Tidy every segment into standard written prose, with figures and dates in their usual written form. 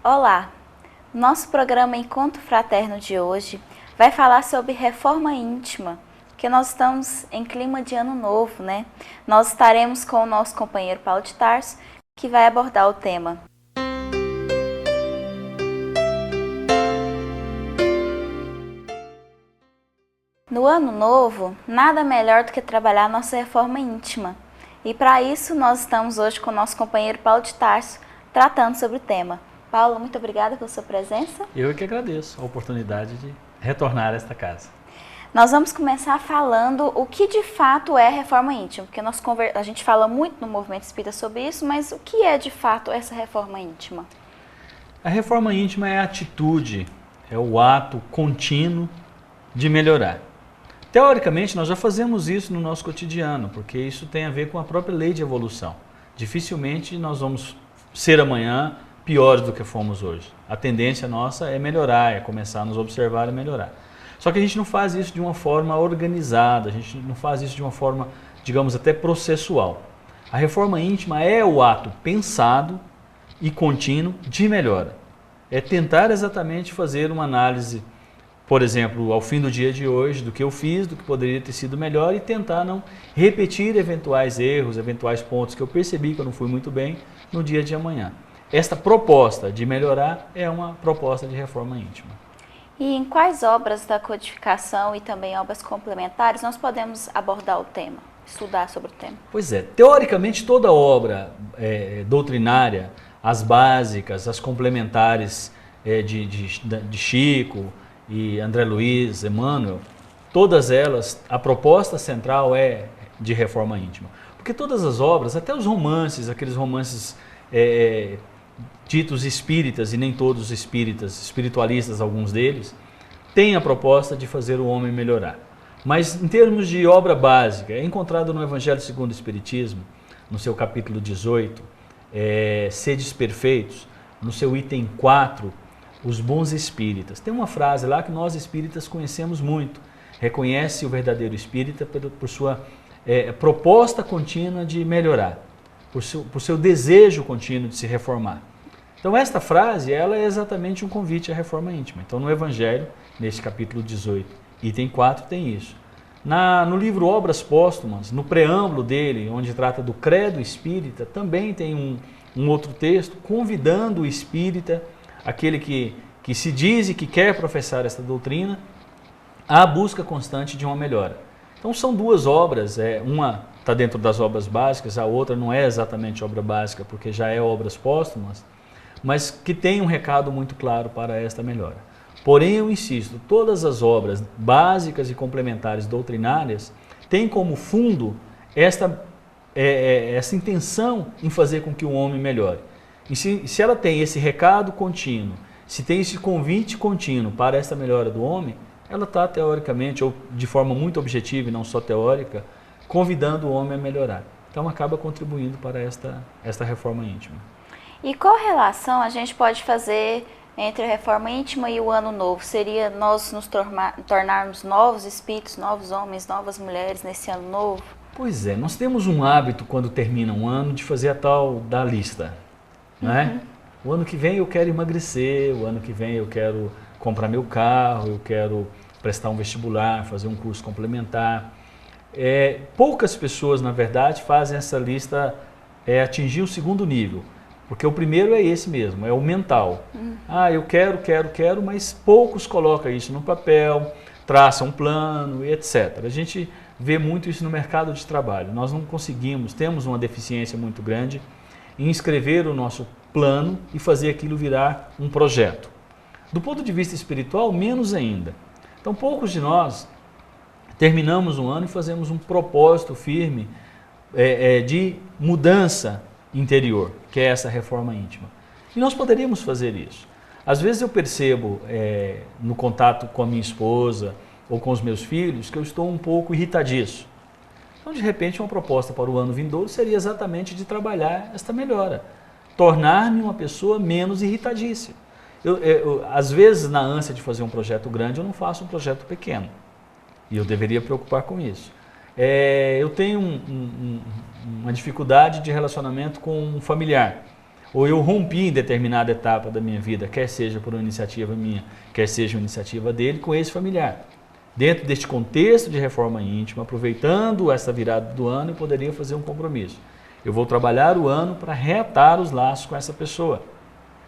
Olá! Nosso programa Encontro Fraterno de hoje vai falar sobre reforma íntima, porque nós estamos em clima de ano novo, né? Nós estaremos com o nosso companheiro Paulo de Tarso, que vai abordar o tema. No ano novo, nada melhor do que trabalhar nossa reforma íntima. E para isso, nós estamos hoje com o nosso companheiro Paulo de Tarso, tratando sobre o tema. Paulo, muito obrigada pela sua presença. Eu é que agradeço a oportunidade de retornar a esta casa. Nós vamos começar falando o que de fato é reforma íntima, porque a gente fala muito no movimento espírita sobre isso, mas o que é de fato essa reforma íntima? A reforma íntima é a atitude, é o ato contínuo de melhorar. Teoricamente, nós já fazemos isso no nosso cotidiano, porque isso tem a ver com a própria lei de evolução. Dificilmente nós vamos ser amanhã piores do que fomos hoje. A tendência nossa é melhorar, é começar a nos observar e melhorar. Só que a gente não faz isso de uma forma organizada, a gente não faz isso de uma forma, digamos, até processual. A reforma íntima é o ato pensado e contínuo de melhora. É tentar exatamente fazer uma análise, por exemplo, ao fim do dia de hoje, do que eu fiz, do que poderia ter sido melhor e tentar não repetir eventuais erros, eventuais pontos que eu percebi que eu não fui muito bem no dia de amanhã. Esta proposta de melhorar é uma proposta de reforma íntima. E em quais obras da codificação e também obras complementares nós podemos abordar o tema, estudar sobre o tema? Pois é, teoricamente toda obra doutrinária, as básicas, as complementares de Chico e André Luiz, Emmanuel, todas elas, a proposta central é de reforma íntima. Porque todas as obras, até os romances, aqueles romances ditos espíritas, e nem todos espíritas, espiritualistas, alguns deles, têm a proposta de fazer o homem melhorar. Mas em termos de obra básica, é encontrado no Evangelho segundo o Espiritismo, no seu capítulo 18, Sedes Perfeitos, no seu item 4, os bons espíritas. Tem uma frase lá que nós espíritas conhecemos muito. Reconhece o verdadeiro espírita por sua proposta contínua de melhorar, por seu desejo contínuo de se reformar. Então esta frase, ela é exatamente um convite à reforma íntima. Então no Evangelho, neste capítulo 18, item 4, tem isso. No livro Obras Póstumas, no preâmbulo dele, onde trata do credo espírita, também tem um outro texto convidando o espírita, aquele que se diz e que quer professar esta doutrina, à busca constante de uma melhora. Então são duas obras, uma está dentro das obras básicas, a outra não é exatamente obra básica, porque já é obras póstumas, mas que tem um recado muito claro para esta melhora. Porém, eu insisto, todas as obras básicas e complementares doutrinárias têm como fundo essa intenção em fazer com que o homem melhore. E se ela tem esse recado contínuo, se tem esse convite contínuo para essa melhora do homem, ela está teoricamente, ou de forma muito objetiva e não só teórica, convidando o homem a melhorar. Então acaba contribuindo para esta reforma íntima. E qual relação a gente pode fazer entre a reforma íntima e o ano novo? Seria nós nos tornarmos novos espíritos, novos homens, novas mulheres nesse ano novo? Pois é, nós temos um hábito quando termina um ano de fazer a tal da lista, não é? O ano que vem eu quero emagrecer, o ano que vem eu quero comprar meu carro, eu quero prestar um vestibular, fazer um curso complementar. Poucas pessoas, na verdade, fazem essa lista atingir o segundo nível. Porque o primeiro é esse mesmo, é o mental. Eu quero, mas poucos colocam isso no papel, traçam um plano e etc. A gente vê muito isso no mercado de trabalho. Nós não conseguimos, temos uma deficiência muito grande em escrever o nosso plano e fazer aquilo virar um projeto. Do ponto de vista espiritual, menos ainda. Então, poucos de nós terminamos um ano e fazemos um propósito firme de mudança interior, que é essa reforma íntima. E nós poderíamos fazer isso. Às vezes eu percebo no contato com a minha esposa ou com os meus filhos que eu estou um pouco irritadiço. Então, de repente, uma proposta para o ano vindouro seria exatamente de trabalhar esta melhora. Tornar-me uma pessoa menos irritadiça. Às vezes, na ânsia de fazer um projeto grande, eu não faço um projeto pequeno. E eu deveria preocupar com isso. Eu tenho uma dificuldade de relacionamento com um familiar. ou eu rompi em determinada etapa da minha vida, quer seja por uma iniciativa minha, quer seja uma iniciativa dele, com esse familiar. Dentro deste contexto de reforma íntima, aproveitando essa virada do ano, eu poderia fazer um compromisso. Eu vou trabalhar o ano para reatar os laços com essa pessoa.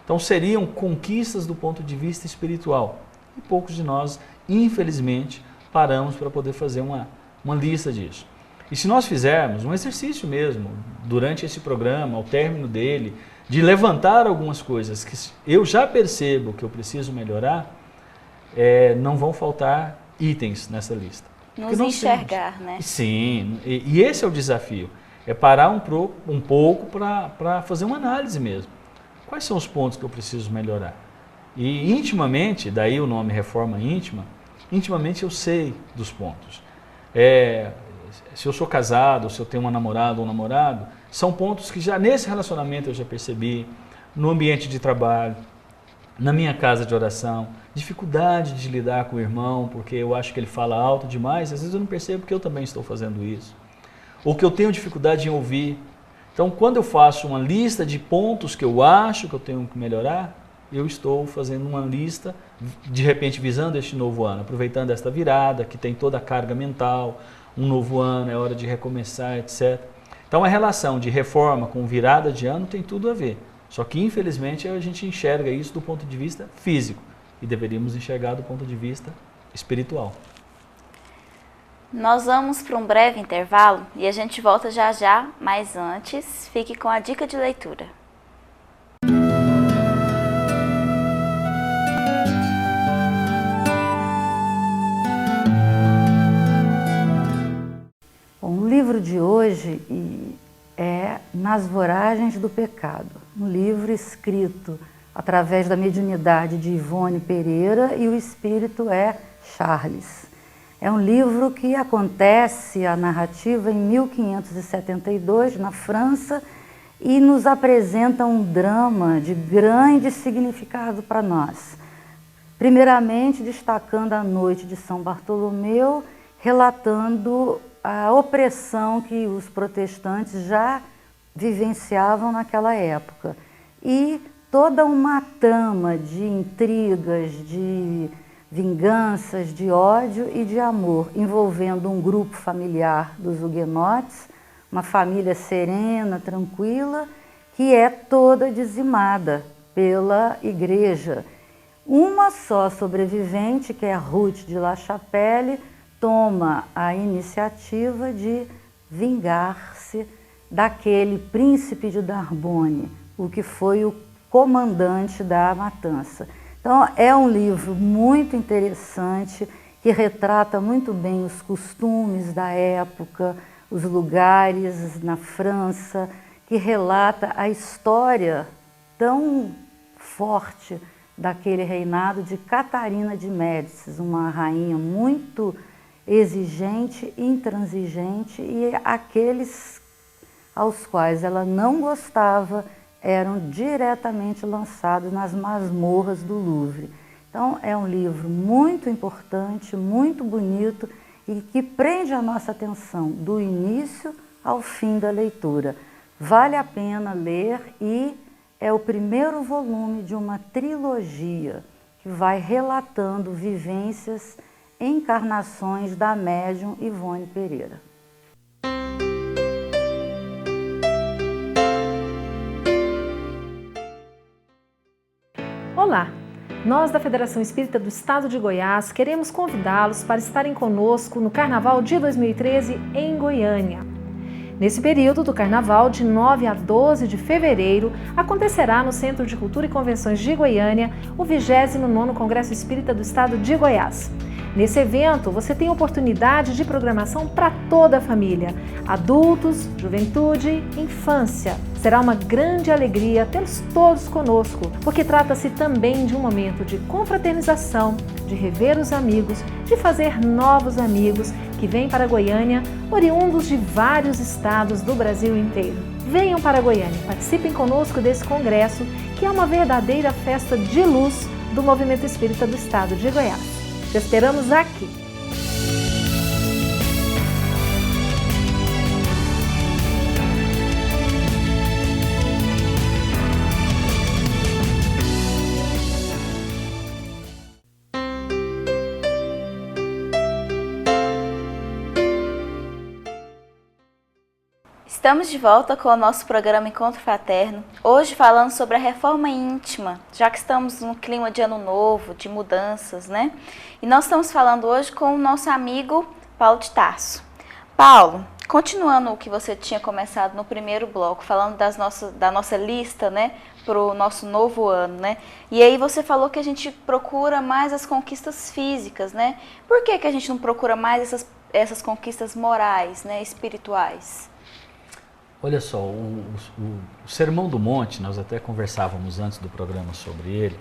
Então seriam conquistas do ponto de vista espiritual. E poucos de nós, infelizmente, paramos para poder fazer uma lista disso. E se nós fizermos um exercício mesmo, durante esse programa, ao término dele, de levantar algumas coisas que eu já percebo que eu preciso melhorar, não vão faltar itens nessa lista. Nos enxergar, né? Sim, e esse é o desafio. É parar um pouco para fazer uma análise mesmo. Quais são os pontos que eu preciso melhorar? E intimamente, daí o nome Reforma Íntima, intimamente eu sei dos pontos. Se eu sou casado, se eu tenho uma namorada ou um namorado, são pontos que já nesse relacionamento eu já percebi, no ambiente de trabalho, na minha casa de oração, dificuldade de lidar com o irmão, porque eu acho que ele fala alto demais, às vezes eu não percebo que eu também estou fazendo isso. Ou que eu tenho dificuldade em ouvir. Então, quando eu faço uma lista de pontos que eu acho que eu tenho que melhorar, eu estou fazendo uma lista, de repente visando este novo ano, aproveitando esta virada, que tem toda a carga mental, um novo ano, é hora de recomeçar, etc. Então, a relação de reforma com virada de ano tem tudo a ver. Só que, infelizmente, a gente enxerga isso do ponto de vista físico e deveríamos enxergar do ponto de vista espiritual. Nós vamos para um breve intervalo e a gente volta já já, mas antes, fique com a dica de leitura. O livro de hoje é Nas Voragens do Pecado, um livro escrito através da mediunidade de Ivone Pereira e o espírito é Charles. É um livro que acontece, a narrativa, em 1572, na França, e nos apresenta um drama de grande significado para nós. Primeiramente, destacando a noite de São Bartolomeu, relatando a opressão que os protestantes já vivenciavam naquela época. E toda uma trama de intrigas, de vinganças, de ódio e de amor, envolvendo um grupo familiar dos huguenotes, uma família serena, tranquila, que é toda dizimada pela igreja. Uma só sobrevivente, que é Ruth de La Chapelle, toma a iniciativa de vingar-se daquele príncipe de Narbonne, o que foi o comandante da matança. Então, é um livro muito interessante, que retrata muito bem os costumes da época, os lugares na França, que relata a história tão forte daquele reinado de Catarina de Médicis, uma rainha muito exigente, intransigente, e aqueles aos quais ela não gostava eram diretamente lançados nas masmorras do Louvre. Então, é um livro muito importante, muito bonito e que prende a nossa atenção do início ao fim da leitura. Vale a pena ler e é o primeiro volume de uma trilogia que vai relatando vivências, encarnações da médium Ivone Pereira. Olá! Nós da Federação Espírita do Estado de Goiás queremos convidá-los para estarem conosco no Carnaval de 2013 em Goiânia. Nesse período do Carnaval, de 9 a 12 de fevereiro, acontecerá no Centro de Cultura e Convenções de Goiânia o 29º Congresso Espírita do Estado de Goiás. Nesse evento, você tem oportunidade de programação para toda a família, adultos, juventude, infância. Será uma grande alegria tê-los todos conosco, porque trata-se também de um momento de confraternização, de rever os amigos, de fazer novos amigos que vêm para Goiânia, oriundos de vários estados do Brasil inteiro. Venham para Goiânia, participem conosco desse congresso, que é uma verdadeira festa de luz do movimento espírita do Estado de Goiás. Te esperamos aqui! Estamos de volta com o nosso programa Encontro Fraterno, hoje falando sobre a reforma íntima, já que estamos num clima de ano novo, de mudanças, né? E nós estamos falando hoje com o nosso amigo Paulo de Tarso. Paulo, continuando o que você tinha começado no primeiro bloco, falando da nossa lista, né, para o nosso novo ano, né? E aí você falou que a gente procura mais as conquistas físicas, né? Por que a gente não procura mais essas conquistas morais, né, espirituais? Olha só, o Sermão do Monte, nós até conversávamos antes do programa sobre ele,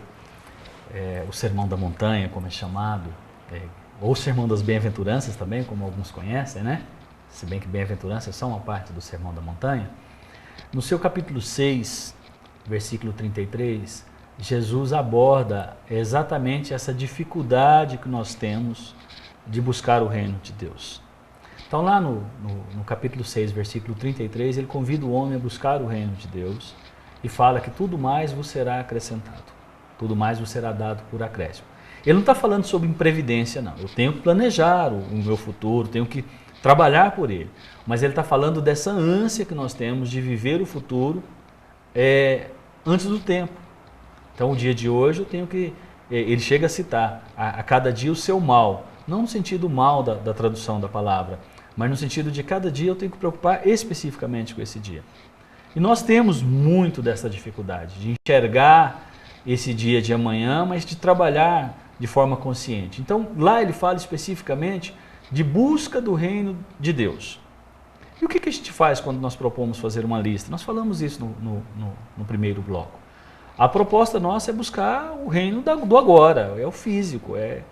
o Sermão da Montanha, como é chamado, ou o Sermão das Bem-aventuranças também, como alguns conhecem, né? Se bem que bem-aventuranças são uma parte do Sermão da Montanha. No seu capítulo 6, versículo 33, Jesus aborda exatamente essa dificuldade que nós temos de buscar o reino de Deus. Então lá no capítulo 6, versículo 33, ele convida o homem a buscar o reino de Deus e fala que tudo mais vos será acrescentado, tudo mais vos será dado por acréscimo. Ele não está falando sobre imprevidência, não. Eu tenho que planejar o meu futuro, tenho que trabalhar por ele. Mas ele está falando dessa ânsia que nós temos de viver o futuro antes do tempo. Então o dia de hoje eu tenho que... Ele chega a citar a cada dia o seu mal, não no sentido mal da tradução da palavra, mas no sentido de cada dia eu tenho que preocupar especificamente com esse dia. E nós temos muito dessa dificuldade de enxergar esse dia de amanhã, mas de trabalhar de forma consciente. Então lá ele fala especificamente de busca do reino de Deus. E o que a gente faz quando nós propomos fazer uma lista? Nós falamos isso no primeiro bloco. A proposta nossa é buscar o reino do agora, é o físico, é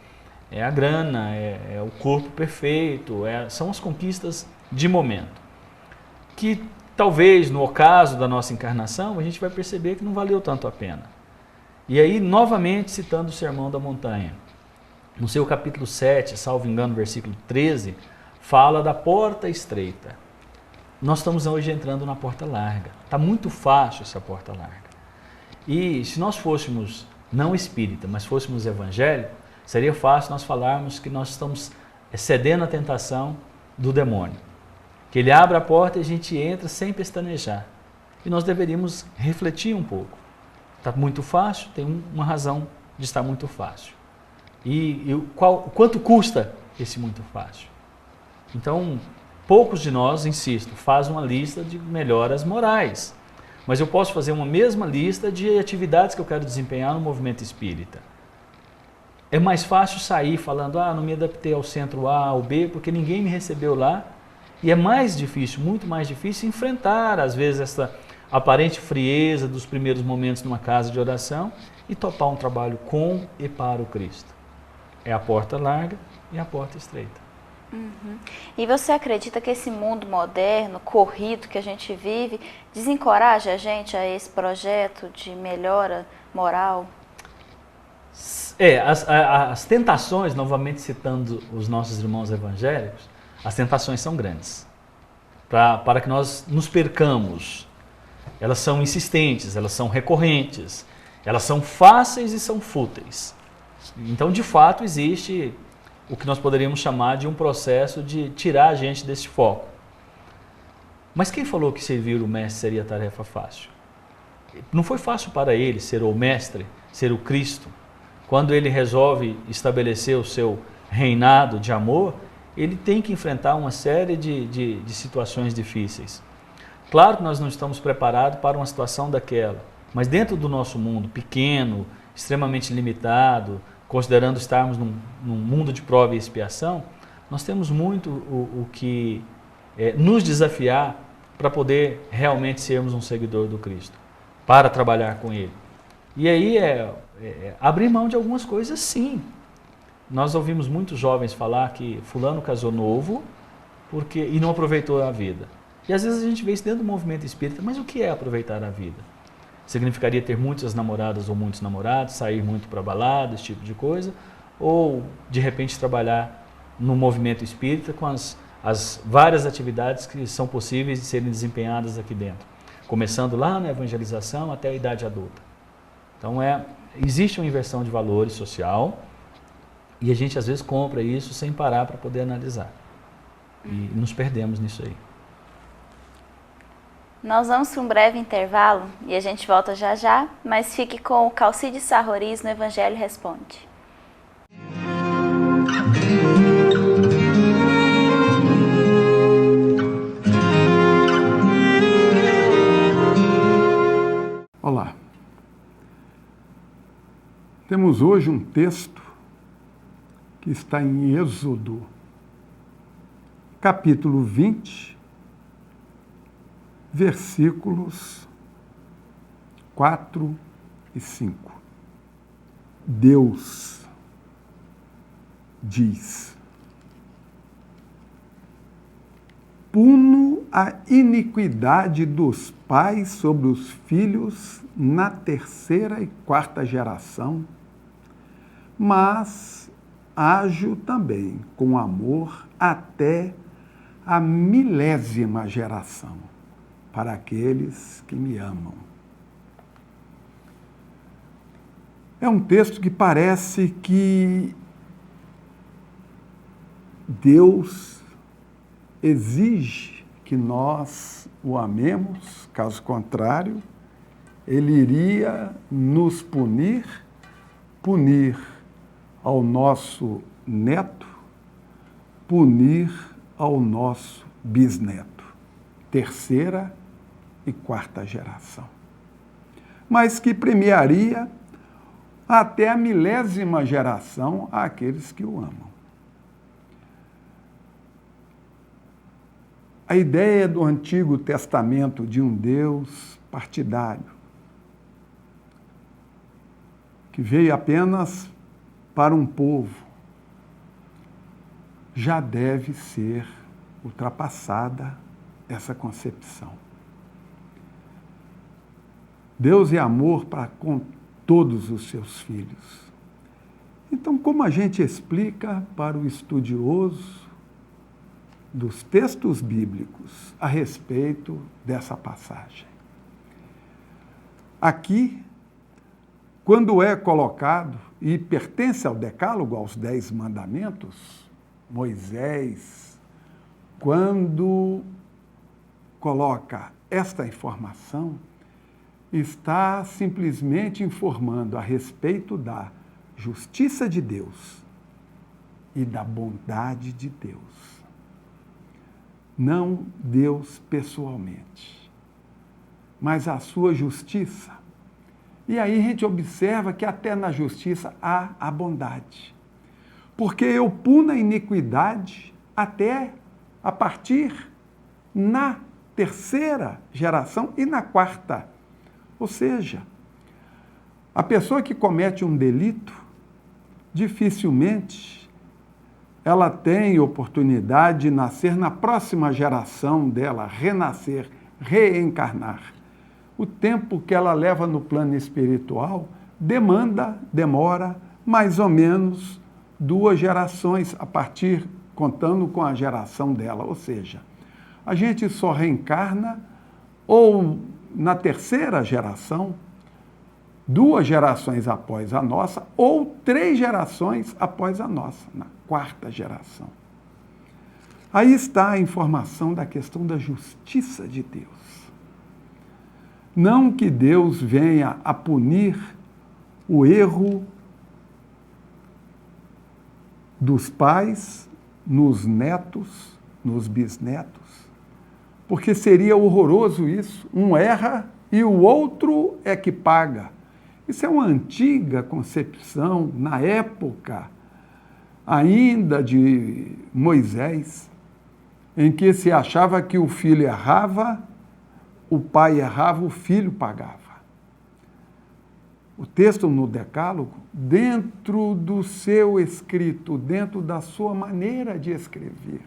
a grana, é o corpo perfeito, são as conquistas de momento. Que talvez no ocaso da nossa encarnação a gente vai perceber que não valeu tanto a pena. E aí, novamente, citando o Sermão da Montanha, no seu capítulo 7, salvo engano, versículo 13, fala da porta estreita. Nós estamos hoje entrando na porta larga. Está muito fácil essa porta larga. E se nós fôssemos não espírita, mas fôssemos evangélico, seria fácil nós falarmos que nós estamos cedendo à tentação do demônio. Que ele abre a porta e a gente entra sem pestanejar. E nós deveríamos refletir um pouco. Está muito fácil, tem uma razão de estar muito fácil. E quanto custa esse muito fácil? Então, poucos de nós, insisto, fazem uma lista de melhoras morais. Mas eu posso fazer uma mesma lista de atividades que eu quero desempenhar no movimento espírita. É mais fácil sair falando, não me adaptei ao centro A ou B, porque ninguém me recebeu lá. E é mais difícil, muito mais difícil, enfrentar, às vezes, essa aparente frieza dos primeiros momentos numa casa de oração e topar um trabalho com e para o Cristo. É a porta larga e a porta estreita. Uhum. E você acredita que esse mundo moderno, corrido que a gente vive, desencoraja a gente a esse projeto de melhora moral? As tentações, novamente citando os nossos irmãos evangélicos, as tentações são grandes. Para que nós nos percamos, elas são insistentes, elas são recorrentes, elas são fáceis e são fúteis. Então, de fato, existe o que nós poderíamos chamar de um processo de tirar a gente desse foco. Mas quem falou que servir o mestre seria tarefa fácil? Não foi fácil para ele ser o mestre, ser o Cristo. Quando ele resolve estabelecer o seu reinado de amor, ele tem que enfrentar uma série de situações difíceis. Claro que nós não estamos preparados para uma situação daquela, mas dentro do nosso mundo pequeno, extremamente limitado, considerando estarmos num mundo de prova e expiação, nós temos muito o que nos desafiar para poder realmente sermos um seguidor do Cristo, para trabalhar com Ele. E aí abrir mão de algumas coisas, sim. Nós ouvimos muitos jovens falar que fulano casou novo e não aproveitou a vida. E às vezes a gente vê isso dentro do movimento espírita, mas o que é aproveitar a vida? Significaria ter muitas namoradas ou muitos namorados, sair muito para balada, esse tipo de coisa, ou de repente trabalhar no movimento espírita com as várias atividades que são possíveis de serem desempenhadas aqui dentro, começando lá na evangelização até a idade adulta. Então existe uma inversão de valores social e a gente às vezes compra isso sem parar para poder analisar. E nos perdemos nisso aí. Nós vamos para um breve intervalo e a gente volta já já, mas fique com o Calcides Sarroris no Evangelho Responde. Olá. Temos hoje um texto que está em Êxodo, capítulo 20, versículos 4 e 5. Deus diz: puno a iniquidade dos pais sobre os filhos na terceira e quarta geração, mas ajo também com amor até a 1000ª geração, para aqueles que me amam. É um texto que parece que Deus exige que nós o amemos, caso contrário, ele iria nos punir ao nosso neto, punir ao nosso bisneto, terceira e quarta geração. Mas que premiaria até a 1000ª geração àqueles que o amam. A ideia do Antigo Testamento de um Deus partidário, que veio apenas para um povo, já deve ser ultrapassada essa concepção. Deus é amor para com todos os seus filhos. Então, como a gente explica para o estudioso dos textos bíblicos a respeito dessa passagem? Aqui, quando é colocado e pertence ao Decálogo, aos 10 mandamentos, Moisés, quando coloca esta informação, está simplesmente informando a respeito da justiça de Deus e da bondade de Deus. Não Deus pessoalmente, mas a sua justiça. E aí a gente observa que até na justiça há a bondade. Porque eu puno a iniquidade até a partir na terceira geração e na quarta. Ou seja, a pessoa que comete um delito, dificilmente ela tem oportunidade de nascer na próxima geração dela, renascer, reencarnar. O tempo que ela leva no plano espiritual demora mais ou menos 2 gerações, contando com a geração dela. Ou seja, a gente só reencarna ou na terceira geração, 2 gerações após a nossa, ou 3 gerações após a nossa, na quarta geração. Aí está a informação da questão da justiça de Deus. Não que Deus venha a punir o erro dos pais nos netos, nos bisnetos, porque seria horroroso isso. Um erra e o outro é que paga. Isso é uma antiga concepção, na época ainda de Moisés, em que se achava que o filho errava, o pai errava, o filho pagava. O texto no Decálogo, dentro do seu escrito, dentro da sua maneira de escrever,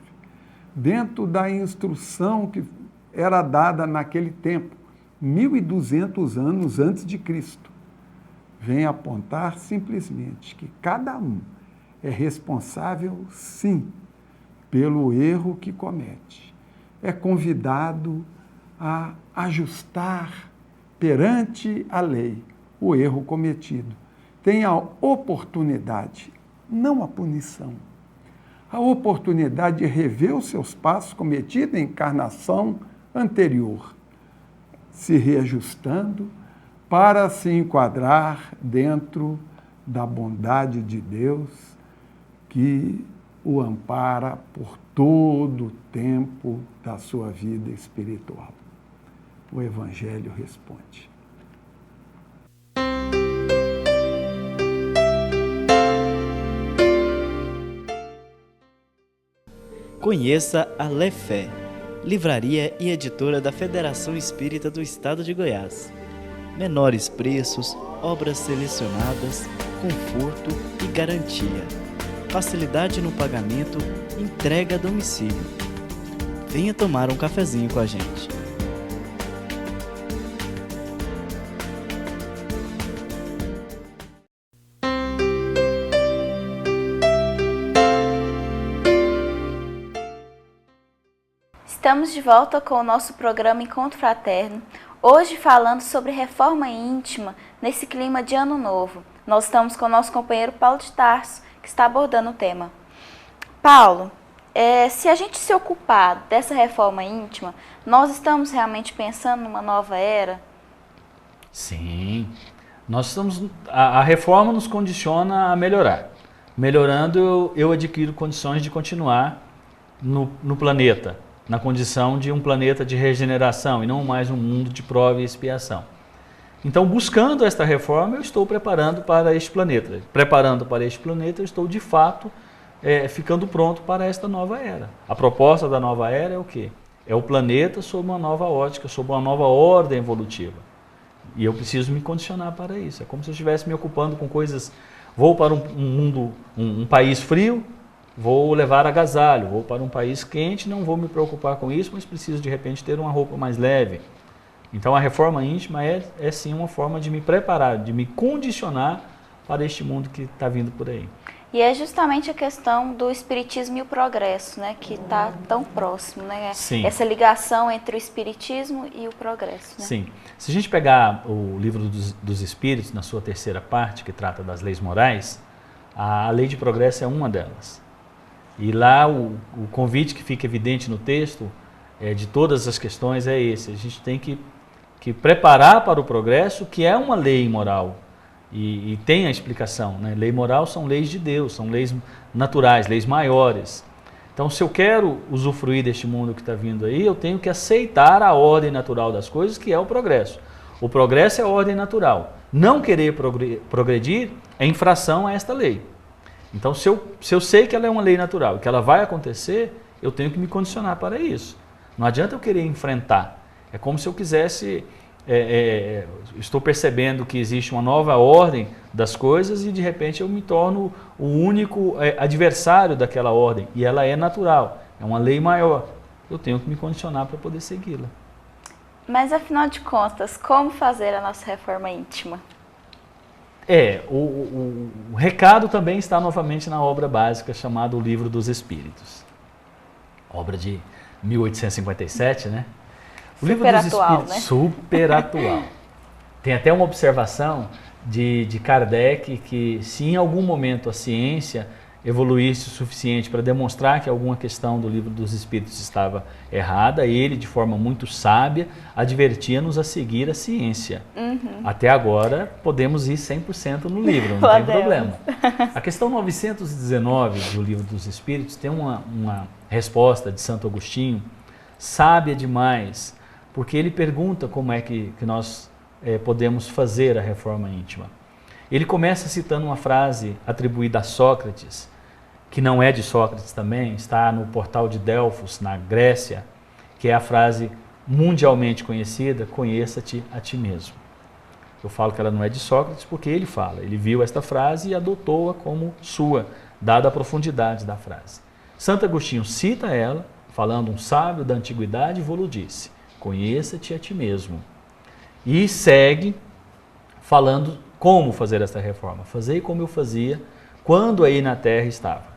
dentro da instrução que era dada naquele tempo, 1200 anos antes de Cristo, vem apontar simplesmente que cada um é responsável, sim, pelo erro que comete. É convidado a ajustar perante a lei o erro cometido. Tem a oportunidade, não a punição, a oportunidade de rever os seus passos cometidos em encarnação anterior. se reajustando para se enquadrar dentro da bondade de Deus que o ampara por todo o tempo da sua vida espiritual. O Evangelho responde. Conheça a Lefé, livraria e editora da Federação Espírita do Estado de Goiás. Menores preços, obras selecionadas, conforto e garantia. Facilidade no pagamento, entrega a domicílio. Venha tomar um cafezinho com a gente. Estamos de volta com o nosso programa Encontro Fraterno, hoje falando sobre reforma íntima nesse clima de ano novo. Nós estamos com o nosso companheiro Paulo de Tarso, que está abordando o tema. Paulo, se a gente se ocupar dessa reforma íntima, nós estamos realmente pensando numa nova era? Sim, a reforma nos condiciona a melhorar. Melhorando, eu adquiro condições de continuar no planeta, na condição de um planeta de regeneração e não mais um mundo de prova e expiação. Então, buscando esta reforma, eu estou preparando para este planeta. Preparando para este planeta, eu estou, de fato, ficando pronto para esta nova era. A proposta da nova era é o quê? É o planeta sob uma nova ótica, sob uma nova ordem evolutiva. E eu preciso me condicionar para isso. É como se eu estivesse me ocupando com coisas... Vou para um país frio, vou levar agasalho. Vou para um país quente, não vou me preocupar com isso, mas preciso, de repente, ter uma roupa mais leve. Então, a reforma íntima é sim uma forma de me preparar, de me condicionar para este mundo que está vindo por aí. E é justamente a questão do espiritismo e o progresso, né, que está tão próximo, né? Sim. Essa ligação entre o espiritismo e o progresso, né? Sim. Se a gente pegar o livro dos Espíritos, na sua terceira parte, que trata das leis morais, a lei de progresso é uma delas. E lá o convite que fica evidente no texto de todas as questões é esse. A gente tem que preparar para o progresso, que é uma lei moral. E tem a explicação, né? Lei moral são leis de Deus, são leis naturais, leis maiores. Então, se eu quero usufruir deste mundo que está vindo aí, eu tenho que aceitar a ordem natural das coisas, que é o progresso. O progresso é a ordem natural. Não querer progredir é infração a esta lei. Então, se eu sei que ela é uma lei natural, que ela vai acontecer, eu tenho que me condicionar para isso. Não adianta eu querer enfrentar. É como se eu quisesse... estou percebendo que existe uma nova ordem das coisas e, de repente, eu me torno o único adversário daquela ordem. E ela é natural, é uma lei maior. Eu tenho que me condicionar para poder segui-la. Mas, afinal de contas, como fazer a nossa reforma íntima? O recado também está novamente na obra básica chamada O Livro dos Espíritos. Obra de 1857, né? O Livro dos Espíritos, né? Super atual. Tem até uma observação de Kardec que, se em algum momento a ciência evoluísse o suficiente para demonstrar que alguma questão do Livro dos Espíritos estava errada, ele, de forma muito sábia, advertia-nos a seguir a ciência. Uhum. Até agora, podemos ir 100% no livro, não tem problema. A questão 919 do Livro dos Espíritos tem uma resposta de Santo Agostinho, sábia demais, porque ele pergunta como é que nós podemos fazer a reforma íntima. Ele começa citando uma frase atribuída a Sócrates, que não é de Sócrates também, está no portal de Delfos, na Grécia, que é a frase mundialmente conhecida: conheça-te a ti mesmo. Eu falo que ela não é de Sócrates porque ele fala, ele viu esta frase e adotou-a como sua, dada a profundidade da frase. Santo Agostinho cita ela, falando um sábio da antiguidade, vou-lo disse: conheça-te a ti mesmo. E segue falando como fazer essa reforma. Fazei como eu fazia quando aí na terra estava.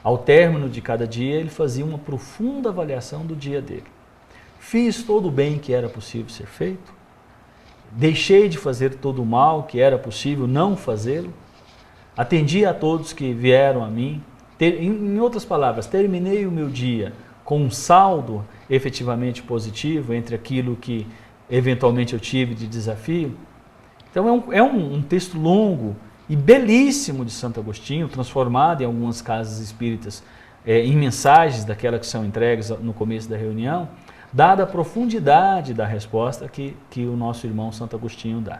Ao término de cada dia, ele fazia uma profunda avaliação do dia dele. Fiz todo o bem que era possível ser feito? Deixei de fazer todo o mal que era possível não fazê-lo? Atendi a todos que vieram a mim? Em outras palavras, terminei o meu dia com um saldo efetivamente positivo entre aquilo que eventualmente eu tive de desafio. Então é um texto longo e belíssimo de Santo Agostinho, transformado em algumas casas espíritas em mensagens daquelas que são entregues no começo da reunião, dada a profundidade da resposta que o nosso irmão Santo Agostinho dá.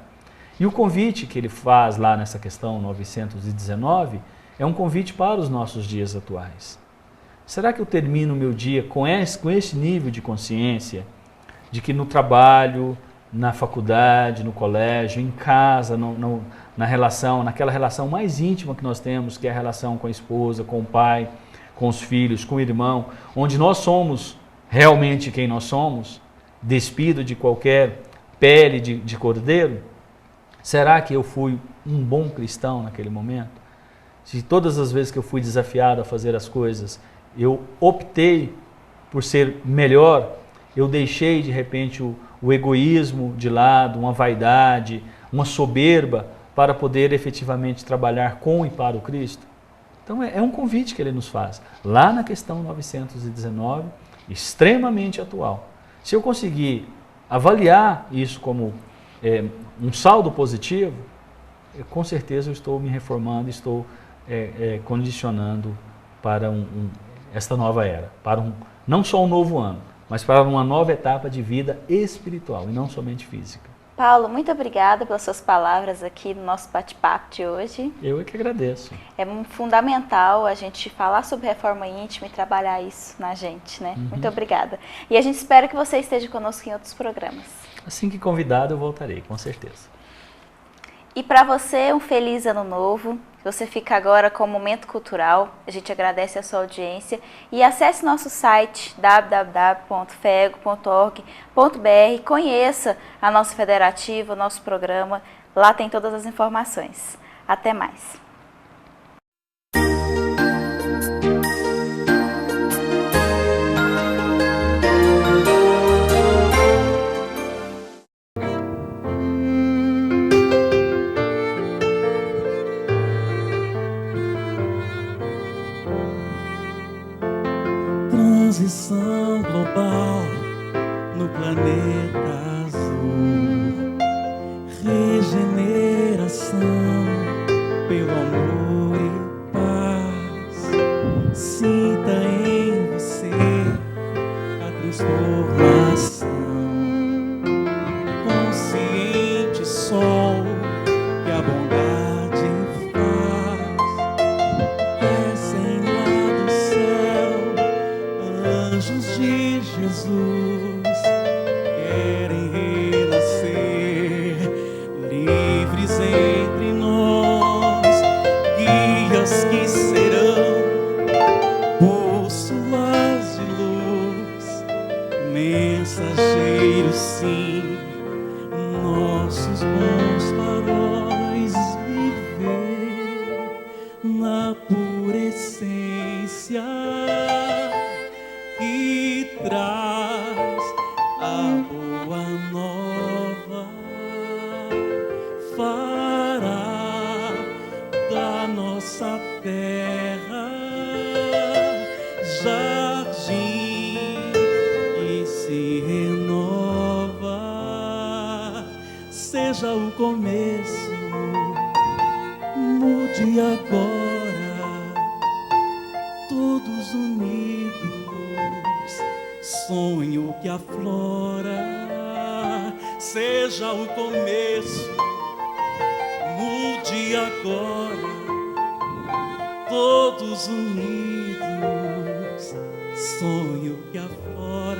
E o convite que ele faz lá nessa questão 919 é um convite para os nossos dias atuais. Será que eu termino o meu dia com esse nível de consciência de que no trabalho, na faculdade, no colégio, em casa, naquela relação mais íntima que nós temos, que é a relação com a esposa, com o pai, com os filhos, com o irmão, onde nós somos realmente quem nós somos, despido de qualquer pele de cordeiro? Será que eu fui um bom cristão naquele momento? Se todas as vezes que eu fui desafiado a fazer as coisas, eu optei por ser melhor, eu deixei de repente o egoísmo de lado, uma vaidade, uma soberba, para poder efetivamente trabalhar com e para o Cristo? Então é um convite que ele nos faz, lá na questão 919, extremamente atual. Se eu conseguir avaliar isso como um saldo positivo, com certeza eu estou me reformando, estou condicionando para esta nova era, para não só um novo ano, mas para uma nova etapa de vida espiritual e não somente física. Paulo, muito obrigada pelas suas palavras aqui no nosso bate-papo de hoje. Eu é que agradeço. É fundamental a gente falar sobre reforma íntima e trabalhar isso na gente, né? Uhum. Muito obrigada. E a gente espera que você esteja conosco em outros programas. Assim que convidado, eu voltarei, com certeza. E para você, um feliz ano novo. Você fica agora com o Momento Cultural. A gente agradece a sua audiência. E acesse nosso site www.fego.org.br. Conheça a nossa federativa, o nosso programa. Lá tem todas as informações. Até mais. Transição global no planeta azul, regeneração pelo amor e paz. Sinta em você a transformação, consciente sol que a bondade faz. Descem lá do céu anjos de Jesus, querem renascer, livres entre nós, guias que serão bússolas de luz, mensageiros sim, nossos bons faróis, viver na pura essência que traz a boa nova, fará da nossa terra jardim que se renova. Seja o começo, mude agora, todos unidos, sonho que aflora. Seja o começo, mude agora, todos unidos, sonho que aflora.